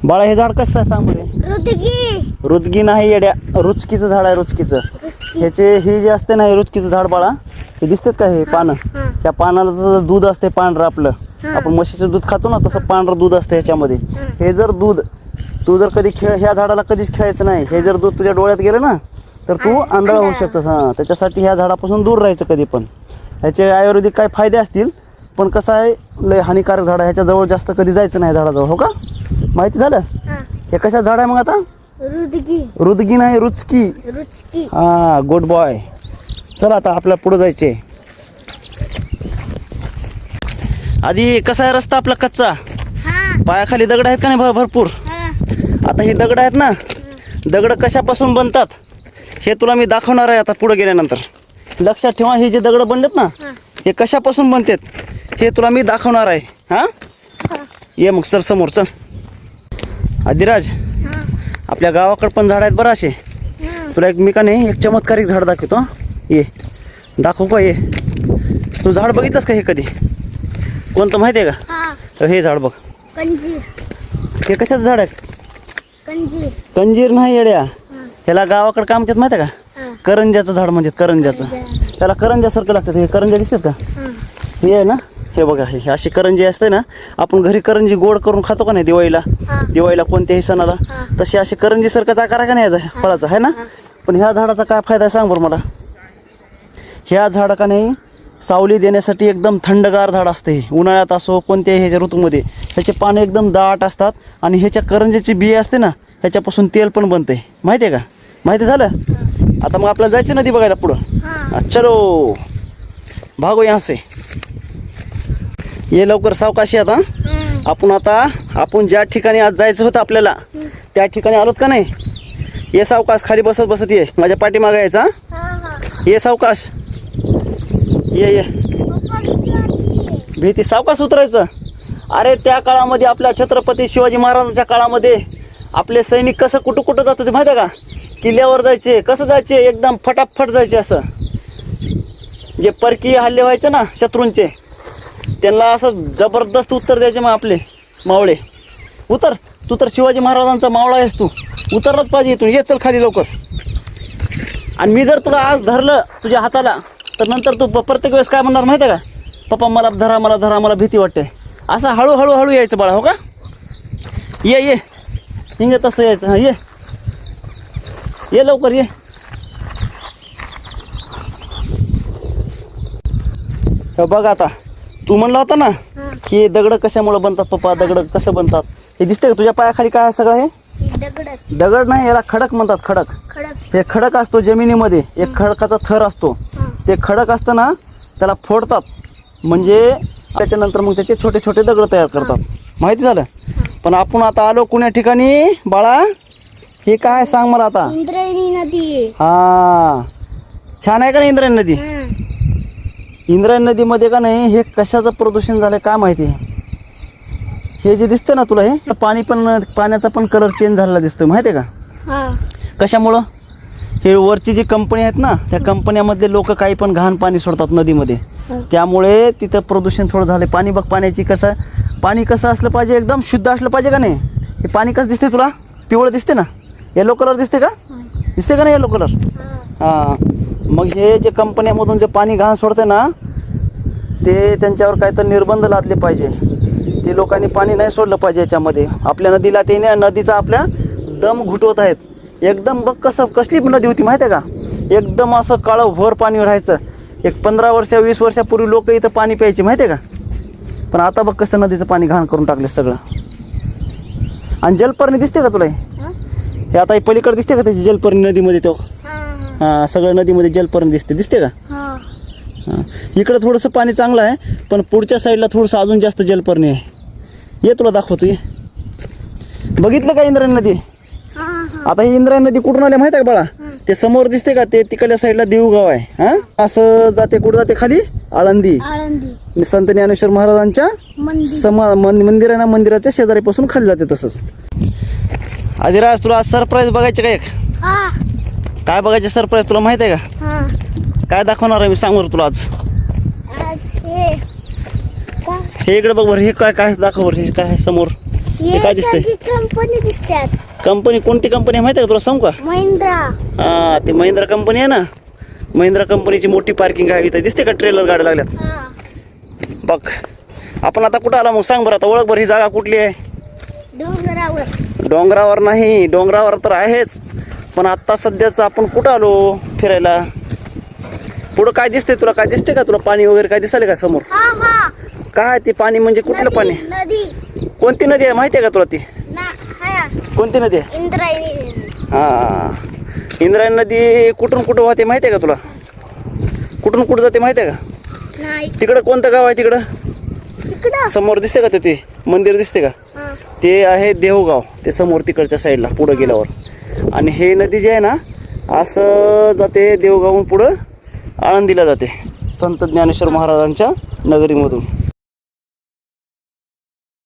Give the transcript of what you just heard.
बाळा हे झाड कसं आहे सांग बरे. रुचगी नाही येड्या, रुचकीचं झाड आहे. रुचकीचं ह्याचे हे जे असते ना, हे रुचकीचं झाड बाळा, हे दिसतात का हे पानं? त्या पानाला जसं दूध असते पांढरं, आपलं आपण म्हशीचं दूध खातो ना तसं पांढरं दूध असतं ह्याच्यामध्ये. हे जर दूध तू जर कधी ह्या झाडाला कधीच खेळायचं नाही. हे जर दूध तुझ्या डोळ्यात गेलं ना तर तू आंधळा होऊ शकतोस. हां, त्याच्यासाठी ह्या झाडापासून दूर राहायचं कधी पण. ह्याचे आयुर्वेदिक काय फायदे असतील, पण कसं आहे लय हानिकारक झाड आहे, ह्याच्या जवळ जास्त कधी जायचं नाही झाडाजवळ. हो का, माहिती झालं? हे कशा झाड आहे मग आता? रुदगी नाही, रुचकी. हा, गुड बॉय. चला आता आपल्याला पुढे जायचे. आधी कसा आहे रस्ता आपला? कच्चा, पायाखाली दगड आहेत का नाही भरपूर. आता हे दगड आहेत ना, दगड कशापासून बनतात हे तुला मी दाखवणार आहे आता पुढे गेल्यानंतर. लक्षात ठेवा, हे जे दगड बनलेत ना हे कशापासून बनतात हे तुला मी दाखवणार आहे. हा, ये मग सर समोर चल. आदिराज, आपल्या गावाकडे पण झाड आहेत बरं असे. तुला एक मी का नाही एक चमत्कारिक झाड दाखवतो. ये दाखवू का? ये तू झाड बघितलंस का हे कधी? कोणतं माहिती आहे का? तर हे झाड बघ. हे कशाचं झाड आहे? कंजीर नाही येड्या, ह्याला गावाकडे काय म्हणतात माहिती आहे का? करंजाचं झाड म्हणतात. करंजाचं, त्याला करंजासारखं लागतं. हे करंजा दिसतात का? हे आहे ना, हे बघा, हे अशी करंजी असते ना, आपण घरी करंजी गोड करून खातो का नाही दिवाळीला कोणत्याही सणाला, तशी अशी करंजी सारखाच आकार आहे का नाही फळाचा, आहे ना. पण ह्या झाडाचा काय फायदा आहे सांग बरं मला. ह्या झाड का नाही सावली देण्यासाठी एकदम थंडगार झाड असते. उन्हाळ्यात असो कोणत्याही ह्याच्या ऋतूमध्ये ह्याचे पाने एकदम दाट असतात. आणि ह्याच्या करंजीची बिये असते ना, ह्याच्यापासून तेल पण बनते. माहिती आहे का? माहिती झालं? आता मग आपल्याला जायचं नदी बघायला पुढं. चलो भागो यहाँ से. ये लवकर सावकाशी. आता आपण ज्या ठिकाणी आज जायचं होतं आपल्याला त्या ठिकाणी आलोत का नाही. ये सावकाश, खाली बसत बसत ये, माझ्या पाठीमागे यायचा. ये सावकाश, ये भीती, सावकाश उतरायचं. अरे त्या काळामध्ये आपल्या छत्रपती शिवाजी महाराजांच्या काळामध्ये आपले सैनिक कसं कुठं जात होते माहिती आहे का? किल्ल्यावर जायचे. कसं जायचे? एकदम फटाफट जायचे. असं जे परकीय हल्ले व्हायचे ना शत्रूंचे, त्यांना असं जबरदस्त उत्तर द्यायचे. मग आपले मावळे, उतर, तू तर शिवाजी महाराजांचा मावळा आहेस, तू उतरलाच पाहिजे इथून. ये चल खाली लवकर. आणि मी जर तुला आज धरलं तुझ्या हाताला तर नंतर तू प्रत्येक वेळेस काय म्हणणार माहिती आहे का? पप्पा मला धरा, मला धरा, मला भीती वाटते. असं हळूहळू यायचं बाळा. हो का? ये हिंग तसं यायचं. हां, ये लवकर ये. बघ आता तू म्हणला होता ना की दगड कशामुळे बनतात पप्पा, दगड कसं बनतात हे दिसते का तुझ्या पायाखाली? काय सगळं हे दगड नाही, याला खडक म्हणतात. खडक. हे खडक असतो जमिनीमध्ये, एक खडकाचा थर असतो. ते खडक असतं ना त्याला फोडतात, म्हणजे त्याच्यानंतर मग त्याचे छोटे छोटे दगड तयार करतात. माहिती झालं? पण आपण आता आलो कुण्या ठिकाणी बाळा? हे काय सांग मला आता? इंद्रायणी नदी. हा, छान आहे का नाही इंद्रायणी नदी? इंद्रायणी नदीमध्ये का नाही हे कशाचं प्रदूषण झालंय काय माहिती. हे जे दिसतं ना तुला, हे पाण्याचा पण कलर चेंज झालेला दिसतोय. माहिती आहे का? कशामुळं? हे वरची जी कंपनी आहेत ना, त्या कंपन्यामधले लोक काही पण घाण पाणी सोडतात नदीमध्ये, त्यामुळे तिथं प्रदूषण थोडं झालं. पाणी बघ, पाणी कसं असलं पाहिजे? एकदम शुद्ध असलं पाहिजे का नाही? हे पाणी कसं दिसते तुला? पिवळं दिसते ना? येलो कलर दिसते का? दिसते का नाही येलो कलर? हां, मग हे जे कंपन्यामधून जे पाणी घाण सोडते ना, ते त्यांच्यावर काय तर निर्बंध लादले पाहिजे. ते लोकांनी पाणी नाही सोडलं पाहिजे याच्यामध्ये. आपल्या नदीला ते नदीचा आपल्या दम घुटवत आहेत. एकदम बघ कसली नदी होती माहिती आहे का? एकदम असं काळं भोर पाणी राहायचं. एक 15-20 वर्षापूर्वी लोक इथं पाणी प्यायचे माहिती आहे का? पण आता बघ कसं नदीचं पाणी घाण करून टाकले सगळं. आणि जलपर्णी दिसते का तुला? हे आता पलीकडे दिसते का त्याची जलपर्णी नदीमध्ये? तो हां, सगळं नदीमध्ये जलपर्णी दिसते का? हां, इकडं थोडंसं पाणी चांगलं आहे, पण पुढच्या साईडला थोडंसं अजून जास्त जलपर्णी आहे. ये तुला दाखवतो. ये बघितलं का इंद्रायणी नदी? आता ही इंद्रायणी नदी कुठून आली माहिती आहे का बाळा? ते समोर दिसते का? ते तिकडल्या साईडला देऊगाव आहे. हां, असं जाते. कुठं जाते? खाली आळंदी. संत ज्ञानेश्वर महाराजांच्या मंदिर आहे ना, मंदिराच्या शेजारीपासून खाली जाते. तसंच आदिराज, तुला आज सरप्राईज बघायचे का? एक काय बघायचे सरप्राईज तुला माहिती आहे का? काय दाखवणार आहे मी, सांग बरं तुला आज. हे इकडे बघ बरं, हे काय दाखव बरं. हे काय समोर? ते काय दिसतंय? कंपनी दिसतात. कंपनी कोणती कंपनी आहे माहिती आहे का तुला सांगू का? महिंद्रा. हा ते महिंद्रा कंपनी आहे ना. महिंद्रा कंपनीची मोठी पार्किंग आहे इथं. दिसते का ट्रेलर गाड्या लागल्यात? हा. बघ आपण आता कुठं आला मग सांग बरं आता. ओळख बरं ही जागा कुठली आहे? डोंगरावर. डोंगरावर नाही. डोंगरावर तर आहेच पण आत्ता सध्याच आपण कुठं आलो फिरायला? पुढं काय दिसते तुला? काय दिसते का तुला? पाणी वगैरे काय दिसले का समोर? हा हा. काय ते पाणी म्हणजे कुठलं पाणी? नदी. कोणती नदी आहे माहिती आहे का तुला ती? हा. कोणती नदी आहे? इंद्रायणी. हा इंद्रायणी नदी कुठून कुठं वाहते माहिती आहे का तुला? कुठून कुठं जाते माहिती आहे का? नाही. तिकडं कोणतं गाव आहे तिकडं? तिकडं. समोर दिसते का ते मंदिर दिसते का? हा. ते आहे देवगाव. ते समोर तिकडच्या साईडला पुढं गेल्यावर. आणि हे नदी जी आहे ना असं जाते देवगावहून पुढं आळंदीला जाते संत ज्ञानेश्वर महाराजांच्या नगरीमधून.